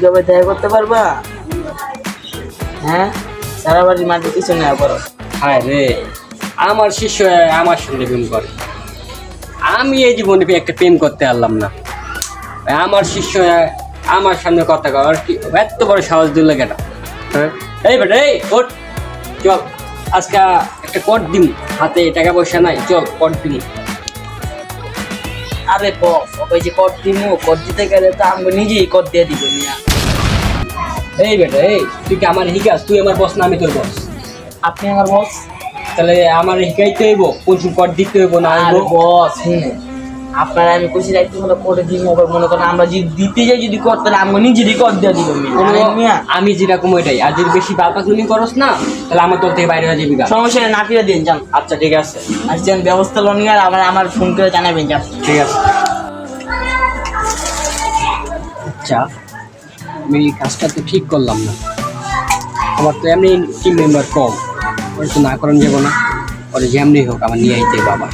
কবে দেখা করতে পারবা? হ্যাঁ, সারা বাড়ি মাটি কিছু না করো। হায় রে, আমার শিষ্য আমার সঙ্গে প্রেম করে, আমি এই জীবনে একটা প্রেম করতে পারলাম না। আমার শিষ্য আমার সামনে কথা কর, আর কি এত বড় সাহস দিল কেটা? হ্যাঁ, এই বেটা এই কোট, চল আজকে একটা কোট দিম, হাতে টাকা পয়সা নাই, চল কোট দিম। আরে বস, ওই যে কর দিমু, কর দিতে গেলে তো আমি নিজেই কর দিয়ে দিব মিয়া। এই বেটা এই, তুই কি আমার হিকাস? তুই আমার বস না আমি তোর বস? আপনি আমার বস। তাহলে আমার হিকাইতে হইব, প্রচুর কর দিতে হইব না? আরে বস শুনে, আপনার আমি খুশি রাখতে হলে করে দিব। মনে করেন আমরা যদি দিতে যাই যদি কর, তাহলে আমি নিজেরই কর দিয়ে দিব মিয়া। আমি যেরকম ওইটাই, আর যদি বেশি বালপাকনি করস না তাহলে আমার তোর থেকে বাইরে হয়ে যাবি। সমস্যা নেই, নাপিয়ে দিন যান। আচ্ছা ঠিক আছে, আর যেন ব্যবস্থা লোন নিয়ে আমার ফোন করে জানাবেন যান। ঠিক আছে। আচ্ছা, আমি এই কাজটা তো ঠিক করলাম না, আমার তো এমনি টিম মেম্বার কম, ওরা তো না করেন যাবো না, ওরা যেমনি হোক আমার নিয়ে আইতে বাবা।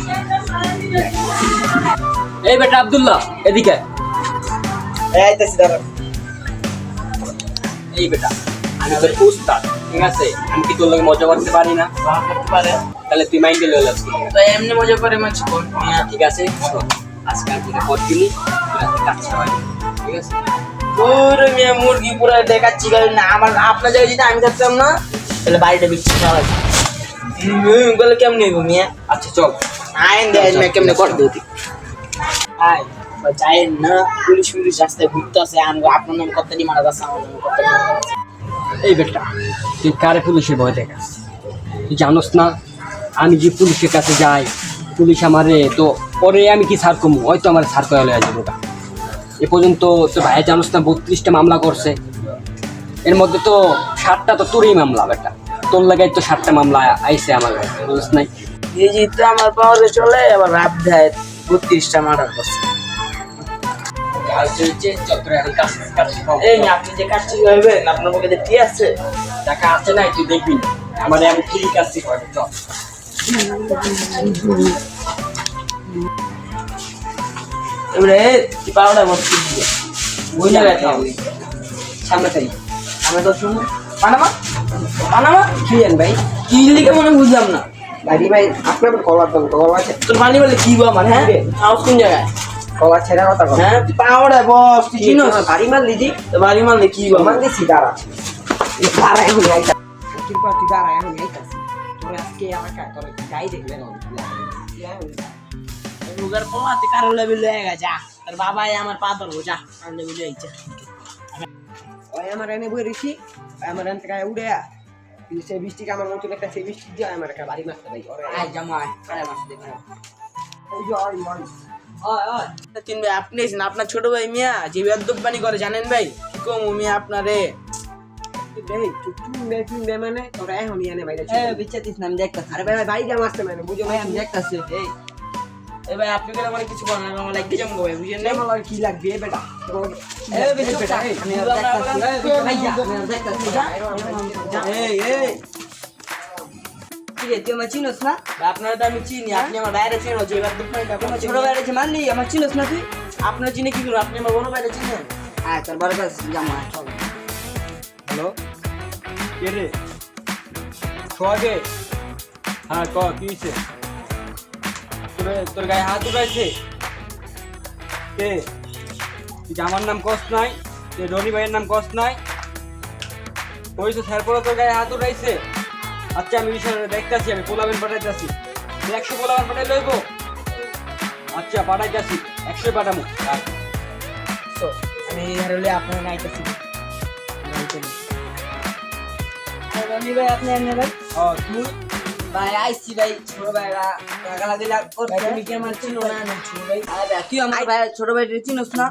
এই বেটা আব্দুল্লাহ এদিকে। এই বেটা আমি তোর উস্তাদ, ঠিক আছে? আমি কি তোর লগে মজা করতে পারি না? তাহলে তুই মাইন্ডে লয়ে যাস। তাই এমনি মজা করে মাছ কোন মিয়া। ঠিক আছে, শোন, আজকে আমি তোকে কর দিবি, কাজ হয়, ঠিক আছে? ওরে মিয়া মুরগি পুরো দেখাচ্ছি না আমার। আপনার জায়গায় যদি আমি থাকতাম না, তাহলে বাড়িটা বিক্রি করা হয়েছে বলে কেমন হইব মিয়া। আচ্ছা চল, আইন দেয় মিয়া, কেমনে করে দিতি আয় যাইন না। পুলিশ রাস্তায় ঘুরতে আছে, আপনার নাম কতটি মারা যাচ্ছে, আমার নাম কতটি মারা যাচ্ছে। এই বেটা তুই কারে পুলিশের ভয় দেখাস? তুই জানোস না আমি যে পুলিশের কাছে যাই, পুলিশ আমারে তো পরে আমি কি ছাড় কমু, হয়তো আমার ছাড় করে লয়ে যাবো। এ পর্যন্ত তো ভাই জানোস না 32টা মামলা করছে, এর মধ্যে তো 7টা তো তোরই মামলা। বেটা তোর লাগাই তো 7টা মামলা আইছে আমার কাছে, বুঝছ নাই? এই যে তো আমার পাওয়ারে চলে, আবার রাত দেয় 32টা মার্ডার করছে। এই না, আপনি যে কাজটি করবেন আপনার পক্ষে ঠিক আছে? টাকা আছে নাই তুই দেখবি, আমার আমি ফ্রি কাজটি করবো। চল এবারে পাওয়াটা বসে ওই জায়গায় থাকবে সামনে তাই আমি তো শুনুন। পানামা পানামা কি জান ভাই? কি লিখে মনে বুঝলাম না। ভাই ভাই আপনার কলার দাম কলা আছে তোর পানি বলে কি গো আমার? হ্যাঁ, হাউস কোন জায়গায়? কলা ছেড়া কথা কর। হ্যাঁ, পাওয়াটা বস তুই চিনো? বাড়ি মাল দিদি তো বাড়ি মারলে কি গো আমার? দিছি দাঁড়া, দাঁড়া এখন আইতা কিরপা, তুই দাঁড়া এখন আইতাছি। তোর আজকে এলাকা তোর গাই দেখবে না রোগার পোলাতে কারো লেভেল হয়ে গেছে। তোর বাবাই আমার পা ধরবো, যা কারো লেভেল হয়েছে। ওই আমার এনে বই রেখি, আমার এনে থেকে উড়ে কিন্তু সেই বৃষ্টিকে আমার মতো একটা সেই বৃষ্টি দিয়ে আমার একটা বাড়ি মারতে ভাই। আয় জামাই আরে মাস দেখো। ওই যে ওই ওই তিন ভাই আপনি এসেছেন, আপনার ছোট ভাই মিয়া যে বেদ্যুপানি করে জানেন ভাই? কি কম মিয়া আপনারে? মানে তোরা এখন এনে বাইরে বিচারিস না, আমি দেখতেছি। আরে ভাই ভাই যা মারতে মানে বুঝো ভাই, আমি দেখতেছি। এই ভাই আপনি করে আমার কিছু বলেন, আমার লাগবে জম গো ভাই, বুঝেন না? আমার কি লাগবে বেটা? এই বেটা আমি দেখতেছি। এই এই তুই আমার চিনোস না? আপনারা তো আমি চিনি, আপনি আমার বাইরে চিনো যে বেদ্যুপানিটা আমার ছোট ভাইরে যে মারলি আমার চিনোস না তুই? আপনার চিনে কি করবো? আপনি আমার বড় বাইরে চিনেন? আয় তোর বড় কাছে জামা চল। হ্যালো কে রে? সোহাগে, হ্যাঁ ক কি হয়েছে? তোর গায়ে হাত উঠাইছে কে? তুই আমার নাম কষ্ট নাই, তুই রনি ভাইয়ের নাম কষ্ট নাই, ওই তো স্যার পরে তোর গায়ে হাত উঠাইছে। আচ্ছা আমি বিষয়টা দেখতেছি, আমি পোলাবেন পাঠাইতেছি। 100 পোলাবেন পাঠাই লইব। আচ্ছা পাঠাইতেছি, 100 পাঠামো। আমি হারলে আপনার নাইতেছি। রনি ভাই আপনি এনে ভাই? তুই ভাই আইছি ভাই, ছোট ভাইরা গালা দিলা করতে। তুমি কি আমার চিনো না? আমি ছোট ভাই। আরে তুই আমার ভাই ছোট ভাইরে চিনোস না?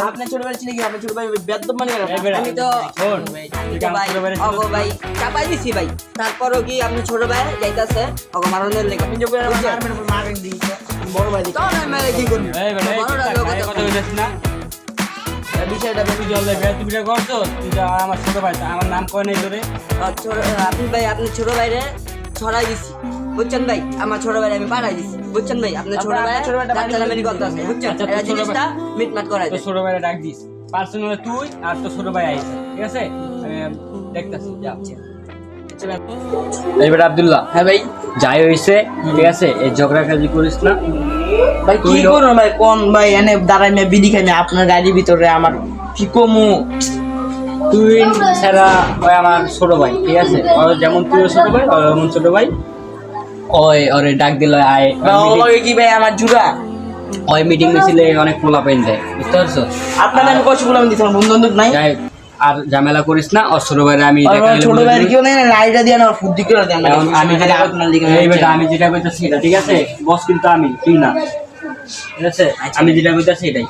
আপনি ছোট ভাই চিনে কি? আমি ছোট ভাই বেদ্যুপানি করে। আমি তো অগো ভাই চাপাই দিছি ভাই, তারপরও কি আপনি ছোট ভাই যাইতাছে অগো মারনের লেগে আপনি যে করে মারবেন মারেন দিই বড় ভাই দিই। তো না মেরে কি করবি? বড়রা লোক কথা বলিস না, বিষয়টা তুই জলে তুমি করছো, তুই আমার ছোট ভাই, আমার নাম কয় নাই তোরে? আপনি ভাই আপনি ছোট ভাইরে ছড়াই দিছি, বুঝছেন ভাই? আমার ছোট ভাইরে আমি পাঠাই দিছি, বুঝছেন ভাই? আপনার ছোট ভাই ডাক্তার আমেরিকা কথা আছে, বুঝছেন? আচ্ছা, এটা জিনিসটা মিটমাট করাই তোর দেন। ছোট ভাইরে ডাক দিস। পার্সোনাল তুই আর তোর ছোট ভাই আইছে, ঠিক আছে? আমি দেখতাছি, যা। এইবার আব্দুল্লাহ, হ্যাঁ ভাই। যাই হইছে, ঠিক আছে? এই ঝগড়া কাজি করিস না। ভাই কি করো ভাই, কোন ভাই এনে দাঁড়াই মে বিড়ি খাই আপনার গাড়ির ভিতরে, আমার কি কমু? তুই ছাড়া ওই আমার ছোট ভাই, ঠিক আছে? ওর যেমন তুই ছোট ভাই, ওর এমন ছোট ভাই। ওই ওরে ডাক দিল, আয় ওই কি ভাই আমার জুড়া, ওই মিটিং মিছিলে অনেক পোলা পেন দেয়, বুঝতে পারছো? আপনার আমি কষ্ট বললাম দিতে বন্ধু বান্ধব নাই। যাই, আর ঝামেলা করিস না। ওর ছোট ভাইরা আমি ছোট ভাইয়ের কেউ নেই, লাইটা দিয়ে না ফুদ্দি করে দেন। আমি যেটা আমি যেটা কইতাছি সেটা, ঠিক আছে? বস কিন্তু আমি, তুই না, ঠিক আছে? আমি যেটা কইতাছি এটাই।